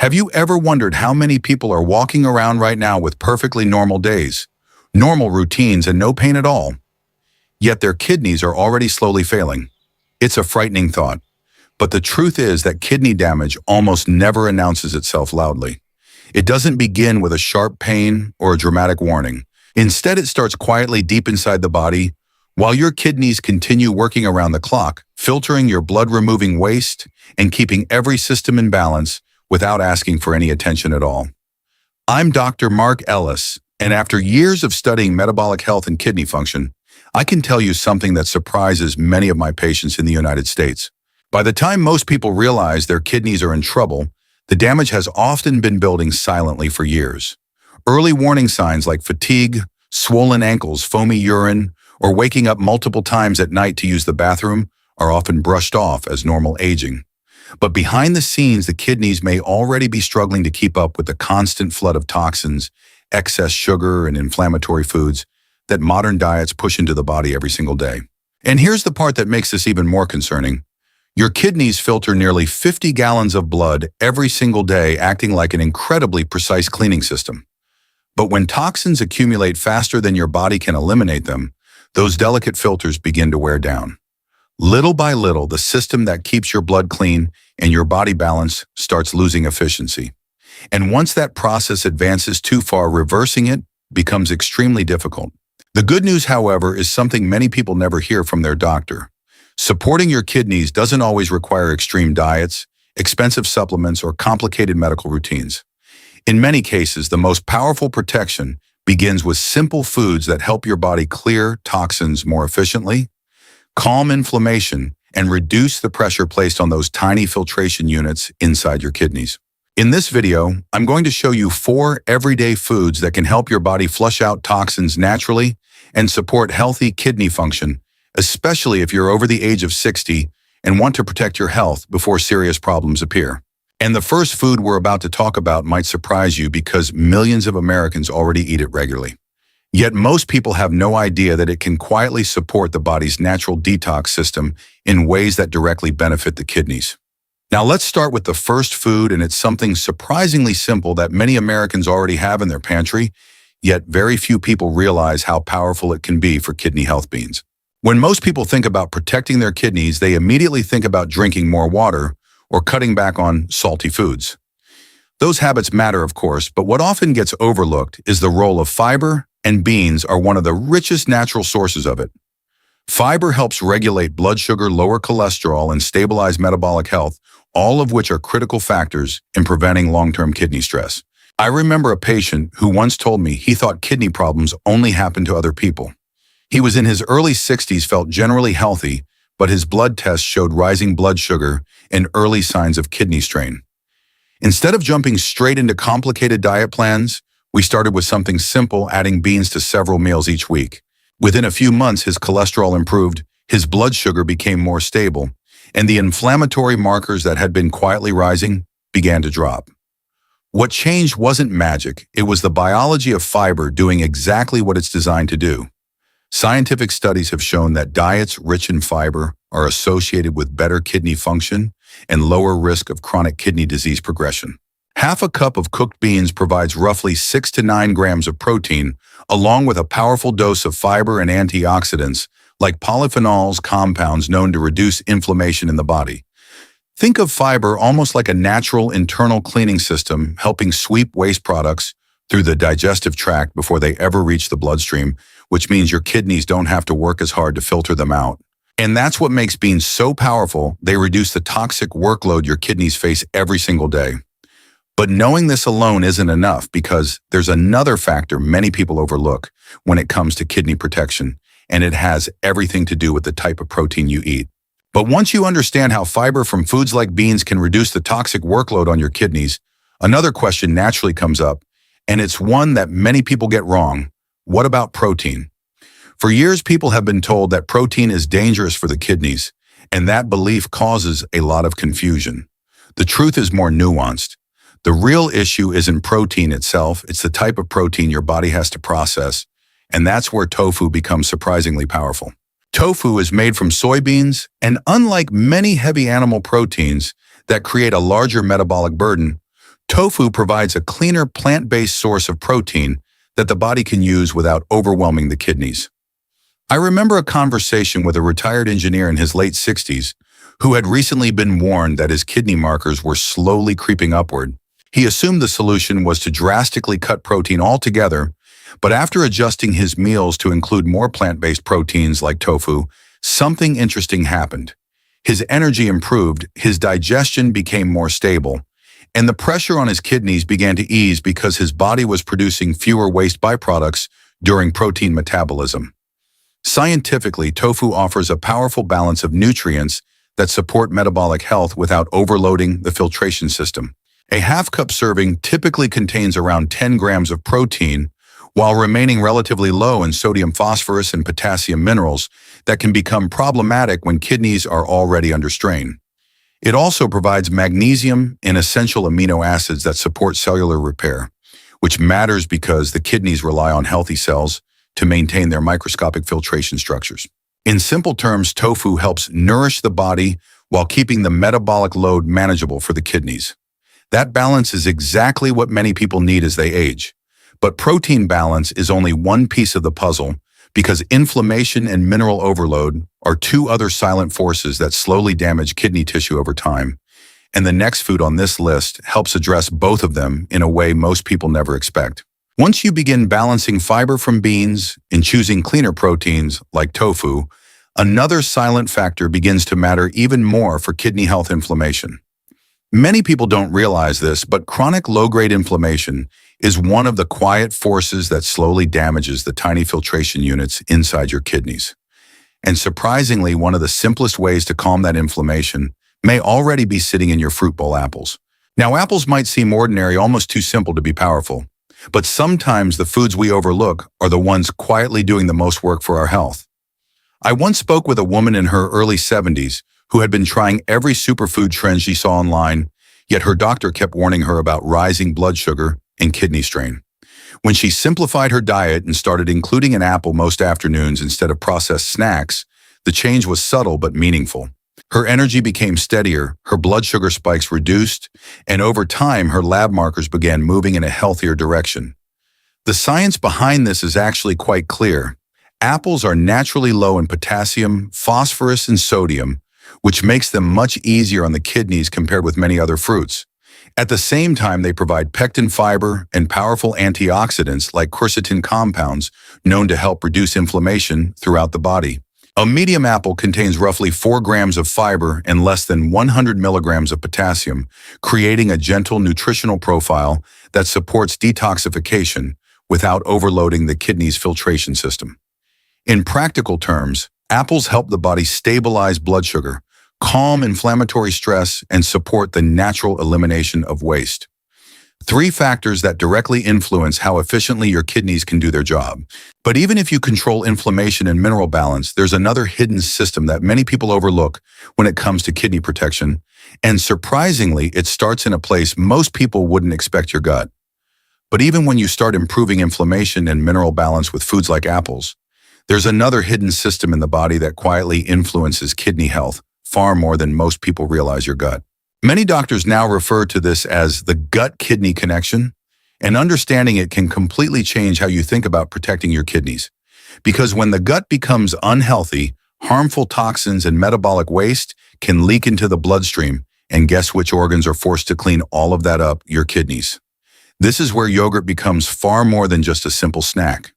Have you ever wondered how many people are walking around right now with perfectly normal days, normal routines, and no pain at all, yet their kidneys are already slowly failing? It's a frightening thought, but the truth is that kidney damage almost never announces itself loudly. It doesn't begin with a sharp pain or a dramatic warning. Instead, it starts quietly deep inside the body, while your kidneys continue working around the clock, filtering your blood, removing waste, and keeping every system in balance without asking for any attention at all. I'm Dr. Mark Ellis, and after years of studying metabolic health and kidney function, I can tell you something that surprises many of my patients in the United States. By the time most people realize their kidneys are in trouble, the damage has often been building silently for years. Early warning signs like fatigue, swollen ankles, foamy urine, or waking up multiple times at night to use the bathroom are often brushed off as normal aging. But behind the scenes, the kidneys may already be struggling to keep up with the constant flood of toxins, excess sugar, and inflammatory foods that modern diets push into the body every single day. And here's the part that makes this even more concerning. Your kidneys filter nearly 50 gallons of blood every single day, acting like an incredibly precise cleaning system. But when toxins accumulate faster than your body can eliminate them, those delicate filters begin to wear down. Little by little, the system that keeps your blood clean and your body balanced starts losing efficiency. And once that process advances too far, reversing it becomes extremely difficult. The good news, however, is something many people never hear from their doctor. Supporting your kidneys doesn't always require extreme diets, expensive supplements, or complicated medical routines. In many cases, the most powerful protection begins with simple foods that help your body clear toxins more efficiently, calm inflammation, and reduce the pressure placed on those tiny filtration units inside your kidneys. In this video, I'm going to show you 4 everyday foods that can help your body flush out toxins naturally and support healthy kidney function, especially if you're over the age of 60 and want to protect your health before serious problems appear. And the first food we're about to talk about might surprise you because millions of Americans already eat it regularly. Yet most people have no idea that it can quietly support the body's natural detox system in ways that directly benefit the kidneys. Now let's start with the first food, and it's something surprisingly simple that many Americans already have in their pantry, yet very few people realize how powerful it can be for kidney health. Beans. When most people think about protecting their kidneys, they immediately think about drinking more water or cutting back on salty foods. Those habits matter, of course, but what often gets overlooked is the role of fiber, and beans are one of the richest natural sources of it. Fiber helps regulate blood sugar, lower cholesterol, and stabilize metabolic health, all of which are critical factors in preventing long-term kidney stress. I remember a patient who once told me he thought kidney problems only happened to other people. He was in his early 60s, felt generally healthy, but his blood tests showed rising blood sugar and early signs of kidney strain. Instead of jumping straight into complicated diet plans, we started with something simple, adding beans to several meals each week. Within a few months, his cholesterol improved, his blood sugar became more stable, and the inflammatory markers that had been quietly rising began to drop. What changed wasn't magic, it was the biology of fiber doing exactly what it's designed to do. Scientific studies have shown that diets rich in fiber are associated with better kidney function and lower risk of chronic kidney disease progression. Half a cup of cooked beans provides roughly 6 to 9 grams of protein, along with a powerful dose of fiber and antioxidants like polyphenols, compounds known to reduce inflammation in the body. Think of fiber almost like a natural internal cleaning system, helping sweep waste products through the digestive tract before they ever reach the bloodstream, which means your kidneys don't have to work as hard to filter them out. And that's what makes beans so powerful. They reduce the toxic workload your kidneys face every single day. But knowing this alone isn't enough, because there's another factor many people overlook when it comes to kidney protection, and it has everything to do with the type of protein you eat. But once you understand how fiber from foods like beans can reduce the toxic workload on your kidneys, another question naturally comes up, and it's one that many people get wrong. What about protein? For years, people have been told that protein is dangerous for the kidneys, and that belief causes a lot of confusion. The truth is more nuanced. The real issue isn't protein itself, it's the type of protein your body has to process, and that's where tofu becomes surprisingly powerful. Tofu is made from soybeans, and unlike many heavy animal proteins that create a larger metabolic burden, Tofu provides a cleaner plant-based source of protein that the body can use without overwhelming the kidneys. I remember a conversation with a retired engineer in his late 60s who had recently been warned that his kidney markers were slowly creeping upward. He assumed the solution was to drastically cut protein altogether, but after adjusting his meals to include more plant-based proteins like tofu, something interesting happened. His energy improved, his digestion became more stable, and the pressure on his kidneys began to ease because his body was producing fewer waste byproducts during protein metabolism. Scientifically, tofu offers a powerful balance of nutrients that support metabolic health without overloading the filtration system. A half-cup serving typically contains around 10 grams of protein, while remaining relatively low in sodium, phosphorus, and potassium minerals that can become problematic when kidneys are already under strain. It also provides magnesium and essential amino acids that support cellular repair, which matters because the kidneys rely on healthy cells to maintain their microscopic filtration structures. In simple terms, tofu helps nourish the body while keeping the metabolic load manageable for the kidneys. That balance is exactly what many people need as they age. But protein balance is only one piece of the puzzle because inflammation and mineral overload are two other silent forces that slowly damage kidney tissue over time. And the next food on this list helps address both of them in a way most people never expect. Once you begin balancing fiber from beans and choosing cleaner proteins like tofu, another silent factor begins to matter even more for kidney health: inflammation. Many people don't realize this, but chronic low-grade inflammation is one of the quiet forces that slowly damages the tiny filtration units inside your kidneys. And surprisingly, one of the simplest ways to calm that inflammation may already be sitting in your fruit bowl: apples. Now, apples might seem ordinary, almost too simple to be powerful, but sometimes the foods we overlook are the ones quietly doing the most work for our health. I once spoke with a woman in her early 70s who had been trying every superfood trend she saw online, yet her doctor kept warning her about rising blood sugar and kidney strain. When she simplified her diet and started including an apple most afternoons instead of processed snacks, the change was subtle but meaningful. Her energy became steadier, her blood sugar spikes reduced, and over time her lab markers began moving in a healthier direction. The science behind this is actually quite clear. Apples are naturally low in potassium, phosphorus, and sodium, which makes them much easier on the kidneys compared with many other fruits. At the same time, they provide pectin fiber and powerful antioxidants like quercetin compounds known to help reduce inflammation throughout the body. A medium apple contains roughly 4 grams of fiber and less than 100 milligrams of potassium, creating a gentle nutritional profile that supports detoxification without overloading the kidney's filtration system. In practical terms, apples help the body stabilize blood sugar, calm inflammatory stress, and support the natural elimination of waste. 3 factors that directly influence how efficiently your kidneys can do their job. But even if you control inflammation and mineral balance, there's another hidden system that many people overlook when it comes to kidney protection, and surprisingly, it starts in a place most people wouldn't expect: your gut. But even when you start improving inflammation and mineral balance with foods like apples, there's another hidden system in the body that quietly influences kidney health far more than most people realize: your gut. Many doctors now refer to this as the gut-kidney connection, and understanding it can completely change how you think about protecting your kidneys. Because when the gut becomes unhealthy, harmful toxins and metabolic waste can leak into the bloodstream, and guess which organs are forced to clean all of that up? Your kidneys. This is where yogurt becomes far more than just a simple snack.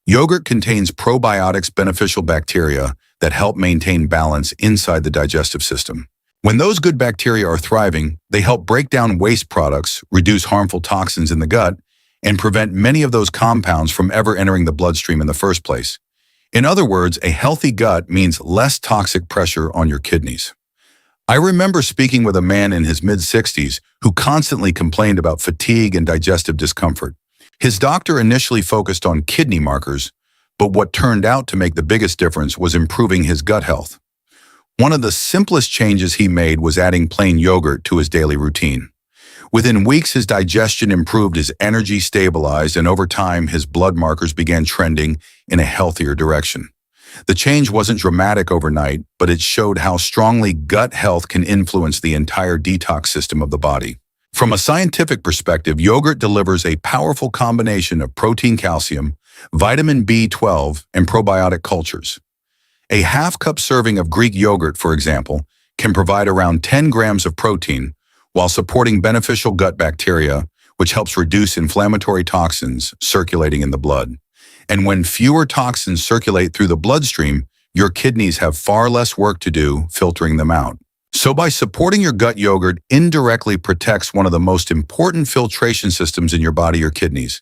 Yogurt contains probiotics, beneficial bacteria that help maintain balance inside the digestive system. When those good bacteria are thriving, they help break down waste products, reduce harmful toxins in the gut, and prevent many of those compounds from ever entering the bloodstream in the first place. In other words, a healthy gut means less toxic pressure on your kidneys. I remember speaking with a man in his mid-60s who constantly complained about fatigue and digestive discomfort. His doctor initially focused on kidney markers, but what turned out to make the biggest difference was improving his gut health. One of the simplest changes he made was adding plain yogurt to his daily routine. Within weeks, his digestion improved, his energy stabilized, and over time, his blood markers began trending in a healthier direction. The change wasn't dramatic overnight, but it showed how strongly gut health can influence the entire detox system of the body. From a scientific perspective, yogurt delivers a powerful combination of protein, calcium, vitamin B12, and probiotic cultures. A half-cup serving of Greek yogurt, for example, can provide around 10 grams of protein while supporting beneficial gut bacteria, which helps reduce inflammatory toxins circulating in the blood. And when fewer toxins circulate through the bloodstream, your kidneys have far less work to do filtering them out. So by supporting your gut, yogurt indirectly protects one of the most important filtration systems in your body, your kidneys.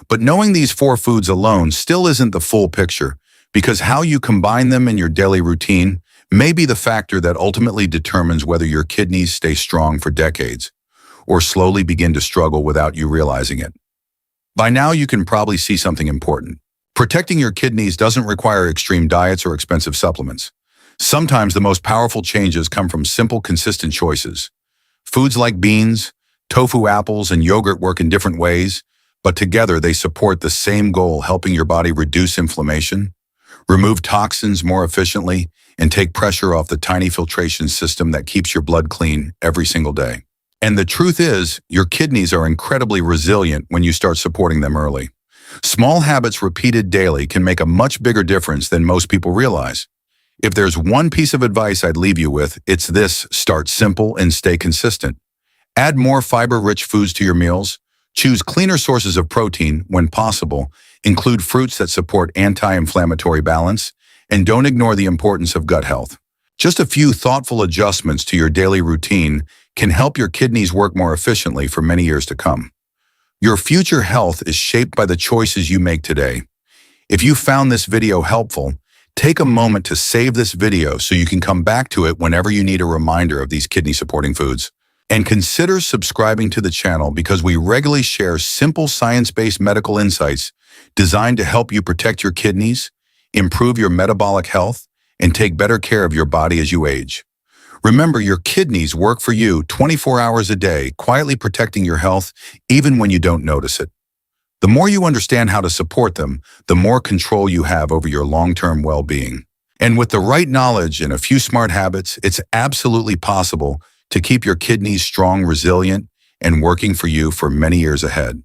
But knowing these 4 foods alone still isn't the full picture, because how you combine them in your daily routine may be the factor that ultimately determines whether your kidneys stay strong for decades or slowly begin to struggle without you realizing it. By now, you can probably see something important. Protecting your kidneys doesn't require extreme diets or expensive supplements. Sometimes the most powerful changes come from simple, consistent choices. Foods like beans, tofu, apples, and yogurt work in different ways, but together they support the same goal, helping your body reduce inflammation, remove toxins more efficiently, and take pressure off the tiny filtration system that keeps your blood clean every single day. And the truth is, your kidneys are incredibly resilient when you start supporting them early. Small habits repeated daily can make a much bigger difference than most people realize. If there's one piece of advice I'd leave you with, it's this: start simple and stay consistent. Add more fiber-rich foods to your meals, choose cleaner sources of protein when possible, include fruits that support anti-inflammatory balance, and don't ignore the importance of gut health. Just a few thoughtful adjustments to your daily routine can help your kidneys work more efficiently for many years to come. Your future health is shaped by the choices you make today. If you found this video helpful, take a moment to save this video so you can come back to it whenever you need a reminder of these kidney-supporting foods. And consider subscribing to the channel, because we regularly share simple science-based medical insights designed to help you protect your kidneys, improve your metabolic health, and take better care of your body as you age. Remember, your kidneys work for you 24 hours a day, quietly protecting your health even when you don't notice it. The more you understand how to support them, the more control you have over your long-term well-being. And with the right knowledge and a few smart habits, it's absolutely possible to keep your kidneys strong, resilient, and working for you for many years ahead.